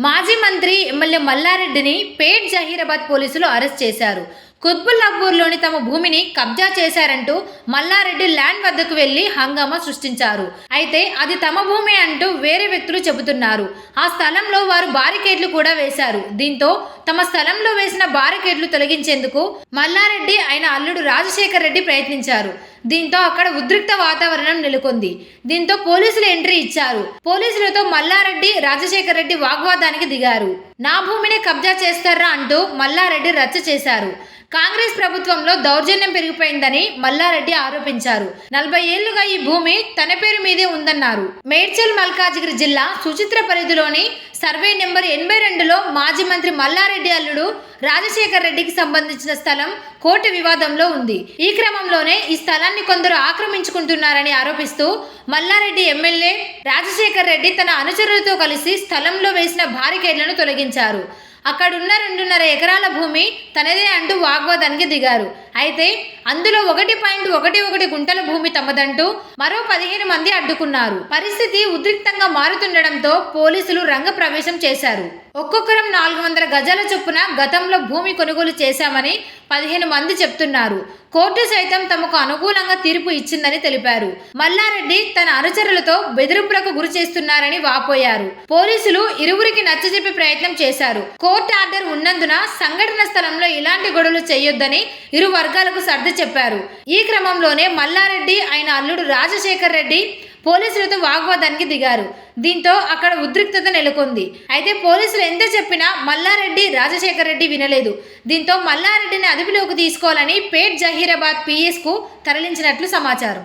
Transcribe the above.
మాజీ మంత్రి ఎమ్మెల్యే మల్లారెడ్డిని పేట్ జహీరాబాద్ పోలీసులు అరెస్ట్ చేశారు. కుత్బుల్లాపూర్లోని తమ భూమిని కబ్జా చేశారంటూ మల్లారెడ్డి ల్యాండ్ వద్దకు వెళ్లి హంగామా సృష్టించారు. అయితే అది తమ భూమి అంటూ వేరే వ్యక్తులు చెబుతున్నారు. ఆ స్థలంలో వారు బారికేడ్లు కూడా వేశారు. దీంతో తమ స్థలంలో వేసిన బారికేడ్లు తొలగించేందుకు మల్లారెడ్డి ఆయన అల్లుడు రాజశేఖర్ రెడ్డి ప్రయత్నించారు. దీంతో అక్కడ ఉద్రిక్త వాతావరణం నెలకొంది. దీంతో పోలీసులు ఎంట్రీ ఇచ్చారు. పోలీసులతో మల్లారెడ్డి రాజశేఖర్ రెడ్డి వాగ్వాదానికి దిగారు. నా భూమిని కబ్జా చేస్తారా అంటూ మల్లారెడ్డి రచ్చ చేశారు. కాంగ్రెస్ ప్రభుత్వంలో దౌర్జన్యం పెరిగిపోయిందని మల్లారెడ్డి ఆరోపించారు. 40 ఏళ్లుగా ఈ భూమి తన పేరు మీదే ఉందన్నారు. మేడ్చల్ మల్కాజిగిరి జిల్లా సుచిత్ర పరిధిలోని సర్వే నెంబర్ 82లో మాజీ మంత్రి మల్లారెడ్డి అల్లుడు రాజశేఖర్ రెడ్డికి సంబంధించిన స్థలం కోర్టు వివాదంలో ఉంది. ఈ క్రమంలోనే ఈ స్థలాన్ని కొందరు ఆక్రమించుకుంటున్నారని ఆరోపిస్తూ మల్లారెడ్డి ఎమ్మెల్యే రాజశేఖర్ రెడ్డి తన అనుచరులతో కలిసి స్థలంలో వేసిన బారికేడ్లను తొలగించారు. అక్కడున్న 2.5 ఎకరాల భూమి తనదే అంటూ వాగ్వాదానికి దిగారు. అయితే అందులో 1.11 గుంటల భూమి తమదంటూ మరో 15 మంది అడ్డుకున్నారు. పరిస్థితి ఉద్రిక్తంగా మారుతుండడంతో పోలీసులు రంగప్రవేశం చేశారు. ఒక్కొక్కరం 400 గజాల చొప్పున గతంలో భూమి కొనుగోలు చేశామని 15 మంది చెప్తున్నారు. కోర్టు సైతం తమకు అనుకూలంగా తీర్పు ఇచ్చిందని తెలిపారు. మల్లారెడ్డి తన అనుచరులతో బెదిరింపులకు గురి చేస్తున్నారని వాపోయారు. పోలీసులు ఇరువురికి నచ్చజెప్పే ప్రయత్నం చేశారు. కోర్టు ఆర్డర్ ఉన్నందున సంఘటన స్థలంలో ఇలాంటి గొడవలు చేయొద్దని ఇరు వర్గాలకు సర్ది చెప్పారు. ఈ క్రమంలోనే మల్లారెడ్డి ఆయన అల్లుడు రాజశేఖర్ రెడ్డి పోలీసులతో వాగ్వాదానికి దిగారు. దీంతో అక్కడ ఉద్రిక్తత నెలకొంది. అయితే పోలీసులు ఎంత చెప్పినా మల్లారెడ్డి రాజశేఖర్ రెడ్డి వినలేదు. దీంతో మల్లారెడ్డిని అదుపులోకి తీసుకోవాలని పేట్ జహీరాబాద్ పిఎస్కు తరలించినట్లు సమాచారం.